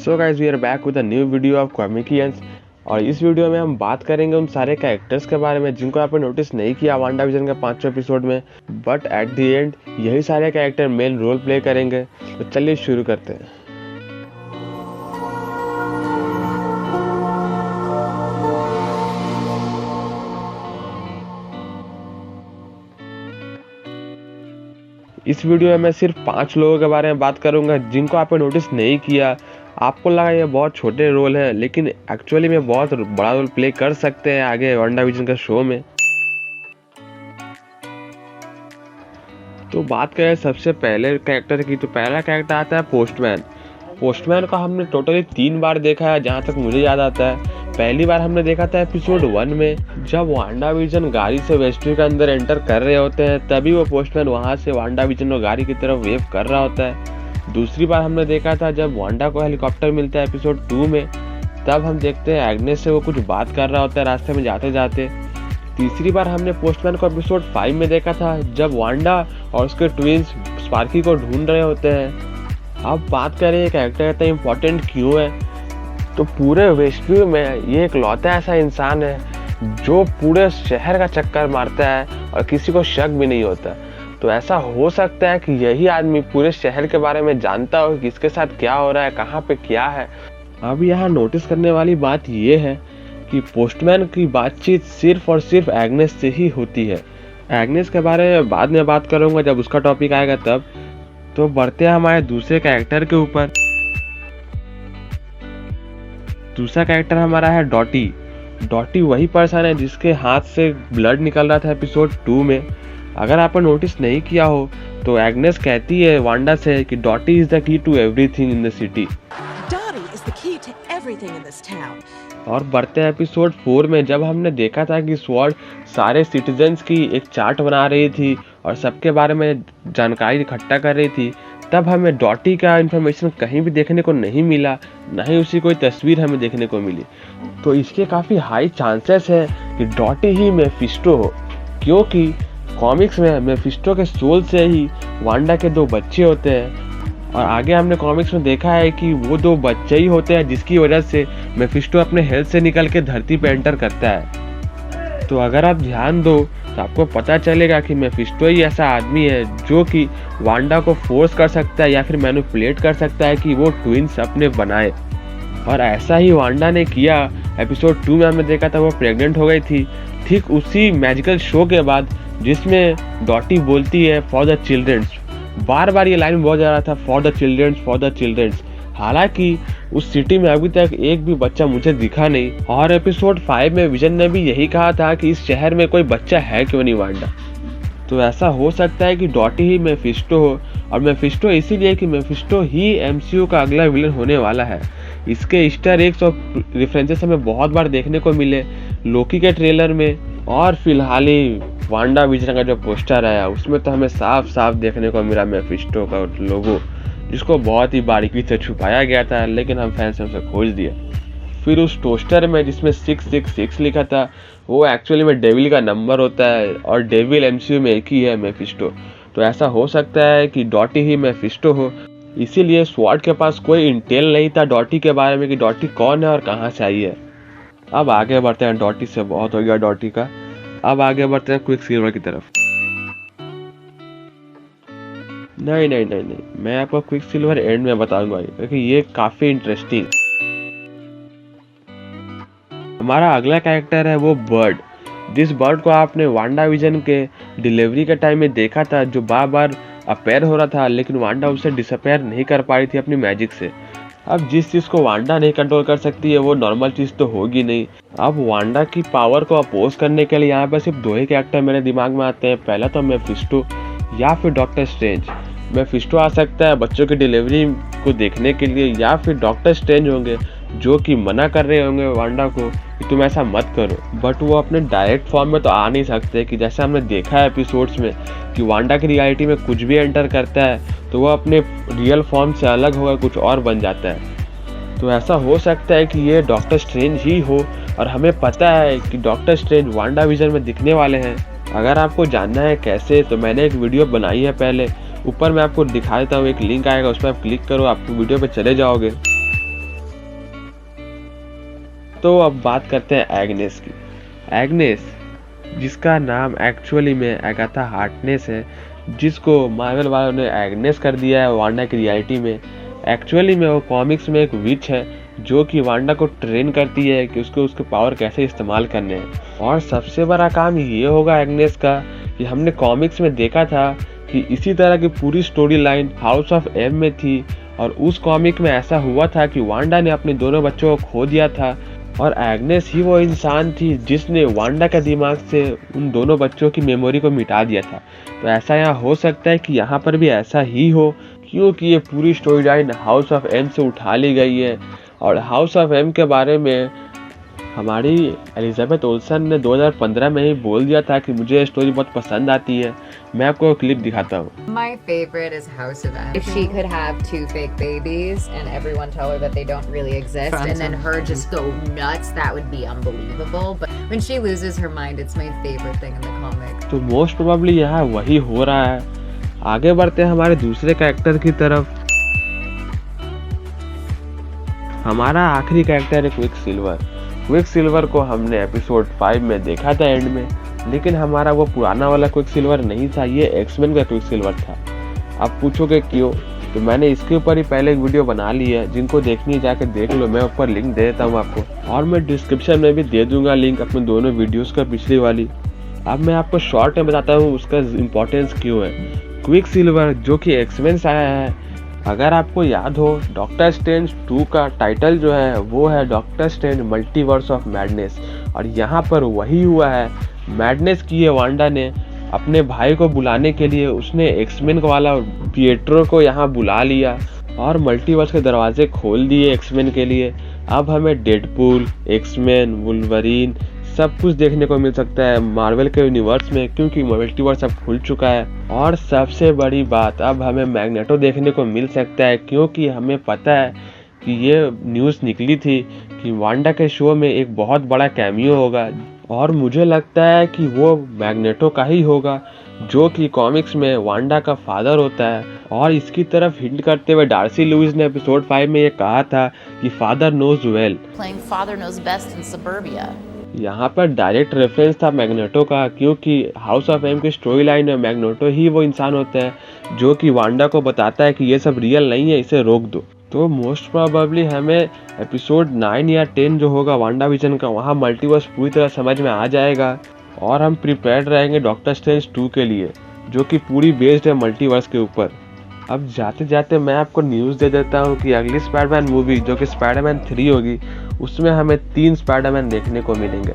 So guys we are back with a new video of Comicians. और इस video में हम बात करेंगे उन सारे कैरेक्टर्स के बारे में जिनको आपने नोटिस नहीं किया वांडा विजन के 5वें एपिसोड में, बट एट द एंड यही सारे कैरेक्टर मेन रोल प्ले करेंगे। तो चलिए शुरू करते हैं। इस वीडियो में मैं सिर्फ 5 लोगों के बारे में बात करूंगा जिनको आपने नोटिस नहीं किया। आपको लगा ये बहुत छोटे रोल हैं, लेकिन एक्चुअली में बहुत बड़ा रोल प्ले कर सकते हैं आगे वांडा विजन का शो में। तो बात करें सबसे पहले कैरेक्टर की, तो पहला कैरेक्टर आता है पोस्टमैन। पोस्टमैन को हमने टोटली 3 बार देखा है जहाँ तक मुझे याद आता है। पहली बार हमने देखा था एपिसोड 1 में, जब वांडा विजन गाड़ी से वेस्टव्यू के अंदर एंटर कर रहे होते हैं, तभी वो पोस्टमैन वहां से वांडा विजन को गाड़ी की तरफ वेव कर रहा होता है। दूसरी बार हमने देखा था जब वांडा को हेलीकॉप्टर मिलता है एपिसोड 2 में, तब हम देखते हैं एग्नेस से वो कुछ बात कर रहा होता है रास्ते में जाते जाते। तीसरी बार हमने पोस्टमैन को एपिसोड 5 में देखा था जब वांडा और उसके ट्विंस स्पार्की को ढूंढ रहे होते हैं। अब बात करें ये कैरेक्टर इतना इम्पोर्टेंट क्यों है, तो पूरे वेस्टव्यू में ये इकलौता ऐसा इंसान है जो पूरे शहर का चक्कर मारता है और किसी को शक भी नहीं होता। तो ऐसा हो सकता है कि यही आदमी पूरे शहर के बारे में जानता हो कि किसके साथ क्या हो रहा है, कहाँ पे क्या है। अब यहाँ नोटिस करने वाली बात ये है कि पोस्टमैन की बातचीत सिर्फ और सिर्फ एग्नेस से ही होती है। एग्नेस के बारे में बाद में बात करूँगा जब उसका टॉपिक आएगा तब। तो बढ़ते हैं हमारे दूसरे कैरेक्टर के ऊपर। दूसरा कैरेक्टर हमारा है डॉटी। डॉटी वही पर्सन है जिसके हाथ से ब्लड निकल रहा था एपिसोड 2 में। अगर आपने नोटिस नहीं किया हो तो एग्नेस कहती है वांडा से कि Dottie is the key to everything in the city. और बढ़ते एपिसोड 4 में जब हमने देखा था कि स्वॉर्ड सारे सिटीजन्स की एक चार्ट बना रही थी और सबके बारे में जानकारी इकट्ठा कर रही थी, तब हमें डॉटी का इन्फॉर्मेशन कहीं भी देखने को नहीं मिला, ना ही उसकी कोई तस्वीर हमें देखने को मिली। तो इसके काफ़ी हाई चांसेस है कि डॉटी ही मेफिस्टो हो, क्योंकि कॉमिक्स में मेफिस्टो के सोल से ही वांडा के 2 बच्चे होते हैं। और आगे हमने कॉमिक्स में देखा है कि वो 2 बच्चे ही होते हैं जिसकी वजह से मेफिस्टो अपने हेल्थ से निकल के धरती पे एंटर करता है। तो अगर आप ध्यान दो तो आपको पता चलेगा कि मेफिस्टो ही ऐसा आदमी है जो कि वांडा को फोर्स कर सकता है या फिर मैनिपुलेट कर सकता है कि वो ट्विंस अपने बनाए। और ऐसा ही वांडा ने किया। एपिसोड 2 में हमने देखा था वो प्रेग्नेंट हो गई थी, ठीक उसी मैजिकल शो के बाद जिसमें डॉटी बोलती है फॉर द चिल्ड्रंस। बार बार ये लाइन बहुत जा रहा था, for the childrens, for the childrens. हालांकि उस सिटी में अभी तक एक भी बच्चा मुझे दिखा नहीं। और एपिसोड 5 में विजन ने भी यही कहा था कि इस शहर में कोई बच्चा है क्यों नहीं वांडा। तो ऐसा हो सकता है कि डॉटी ही मेफिस्टो हो, और मेफिस्टो इसीलिए कि मेफिस्टो ही एमसीयू का अगला विलन होने वाला है। इसके ईस्टर एग्स और रेफरेंसेस हमें बहुत बार देखने को मिले लोकी के ट्रेलर में, और फिलहाल ही वांडा विजन का जो पोस्टर आया उसमें तो हमें साफ साफ देखने को मिला मेफिस्टो का लोगो, जिसको बहुत ही बारीकी से छुपाया गया था, लेकिन हम फैंस ने उसे खोज दिया। फिर उस टोस्टर में जिसमें 666 लिखा था, वो एक्चुअली में डेविल का नंबर होता है, और डेविल एमसीयू में एक ही है मेफिस्टो। तो ऐसा हो सकता है कि डॉटी ही मेफिस्टो हो। इसीलिए स्वॉर्ड के पास कोई इंटेल नहीं था डॉटी के बारे में कि डॉटी कौन है और कहाँ से आई है। अब आगे बढ़ते हैं, डॉटी से बहुत हो गया डॉटी का। अब आगे बढ़ते हैं क्विक सिल्वर की तरफ। नहीं, मैं आपको क्विक सिल्वर एंड में बताऊंगा क्योंकि ये काफी इंटरेस्टिंग। हमारा अगला कैरेक्टर है वो बर्ड। जिस बर्ड को आपने वांडा विजन के डिलीवरी के टाइम में देखा था, जो बार बार अपेयर हो रहा था, लेकिन वांडा उसे डिसअपेयर नहीं कर पा रही थी अपनी मैजिक से। अब जिस चीज़ को वांडा नहीं कंट्रोल कर सकती है वो नॉर्मल चीज़ तो होगी नहीं। अब वांडा की पावर को अपोज करने के लिए यहाँ पर सिर्फ 2 ही कैरेक्टर मेरे दिमाग में आते हैं। पहला तो मेफिस्टो या फिर डॉक्टर स्ट्रेंज। मेफिस्टो आ सकता है बच्चों की डिलीवरी को देखने के लिए, या फिर डॉक्टर स्ट्रेंज होंगे जो कि मना कर रहे होंगे वांडा को कि तुम ऐसा मत करो। बट वो अपने डायरेक्ट फॉर्म में तो आ नहीं सकते, कि जैसे हमने देखा है एपिसोड्स में कि वांडा की रियलिटी में कुछ भी एंटर करता है तो वो अपने रियल फॉर्म से अलग होकर कुछ और बन जाता है। तो ऐसा हो सकता है कि ये डॉक्टर स्ट्रेंज ही हो, और हमें पता है कि डॉक्टर स्ट्रेंज वांडा विजन में दिखने वाले हैं। अगर आपको जानना है कैसे, तो मैंने एक वीडियो बनाई है पहले, ऊपर मैं आपको दिखा देता हूँ, एक लिंक आएगा, उस पर आप क्लिक करो, आप वीडियो पे चले जाओगे। तो अब बात करते हैं एग्नेस की। एग्नेस, जिसका नाम एक्चुअली में एगाथा हार्कनेस है, जिसको मार्वल वालों ने एग्नेस कर दिया है वांडा की रियलिटी में। एक्चुअली में वो कॉमिक्स में एक विच है जो कि वांडा को ट्रेन करती है कि उसको उसके पावर कैसे इस्तेमाल करने हैं। और सबसे बड़ा काम ये होगा एग्नेस का कि हमने कॉमिक्स में देखा था कि इसी तरह की पूरी story line House of M में थी, और उस कॉमिक में ऐसा हुआ था कि वांडा ने अपने दोनों बच्चों को खो दिया था, और एग्नेस ही वो इंसान थी जिसने वांडा के दिमाग से उन दोनों बच्चों की मेमोरी को मिटा दिया था। तो ऐसा यहाँ हो सकता है कि यहाँ पर भी ऐसा ही हो, क्योंकि ये पूरी story line House of M से उठा ली गई है। और हाउस ऑफ एम के बारे में हमारी एलिजाबेथ ओल्सन ने 2015 में ही बोल दिया था कि मुझे ये स्टोरी बहुत पसंद आती है। मैं आपको क्लिप दिखाता हूँ। My favorite is House of M. If she could have 2 fake babies and everyone tell her that they don't really exist, and then her just go nuts, that would be unbelievable. But when she loses her mind, it's my favorite thing in the comic. तो most probably यहाँ वही हो रहा है। आगे बढ़ते हैं हमारे दूसरे कैरेक्टर की तरफ। हमारा आखिरी कैरेक्टर है क्विक सिल्वर। क्विक सिल्वर को हमने एपिसोड 5 में देखा था एंड में, लेकिन हमारा वो पुराना वाला क्विक सिल्वर नहीं था, ये एक्समैन का क्विक सिल्वर था। आप पूछोगे क्यों, तो मैंने इसके ऊपर ही पहले एक वीडियो बना ली है, जिनको देखनी है जाकर देख लो। मैं ऊपर लिंक दे देता हूँ आपको, और मैं डिस्क्रिप्शन में भी दे दूंगा लिंक अपने दोनों वीडियोस का, पिछली वाली। अब मैं आपको शॉर्ट में बताता हूँ उसका इम्पोर्टेंस क्यों है। क्विक सिल्वर जो कि एक्समैन से आया है, अगर आपको याद हो डॉक्टर स्ट्रेंज 2 का टाइटल जो है वो है doctor strange multiverse of madness, और यहाँ पर वही हुआ है। मैडनेस की है वांडा ने अपने भाई को बुलाने के लिए, उसने एक्समैन वाला पिएट्रो को यहाँ बुला लिया और मल्टीवर्स के दरवाजे खोल दिए एक्समैन के लिए। अब हमें डेडपूल, एक्समैन, वुल्वरीन सब कुछ देखने को मिल सकता है मार्वल के यूनिवर्स में, क्योंकि मल्टीवर्स अब खुल चुका है। और सबसे बड़ी बात, अब हमें मैग्नेटो देखने को मिल सकता है, क्योंकि हमें पता है कि ये न्यूज़ निकली थी कि वांडा के शो में एक बहुत बड़ा कैमियो होगा, और मुझे लगता है कि वो मैग्नेटो का ही होगा, जो कि कॉमिक्स में वांडा का फादर होता है। और इसकी तरफ हिंट करते हुए डार्सी लुइस ने एपिसोड 5 में ये कहा था कि फादर नोज वेल, यहाँ पर डायरेक्ट रेफरेंस था मैग्नेटो का, क्योंकि हाउस ऑफ एम की स्टोरी लाइन में मैग्नेटो ही वो इंसान होता है जो कि वांडा को बताता है कि ये सब रियल नहीं है, इसे रोक दो। तो मोस्ट प्रोबेबली हमें एपिसोड 9 या 10 जो होगा वांडा विजन का, वहाँ मल्टीवर्स पूरी तरह समझ में आ जाएगा, और हम प्रिपेयर्ड रहेंगे डॉक्टर स्ट्रेंज 2 के लिए, जो कि पूरी बेस्ड है मल्टीवर्स के ऊपर। अब जाते जाते मैं आपको न्यूज़ दे देता हूँ कि अगली स्पाइडरमैन मूवी जो कि स्पाइडरमैन 3 होगी, उसमें हमें 3 स्पाइडरमैन देखने को मिलेंगे।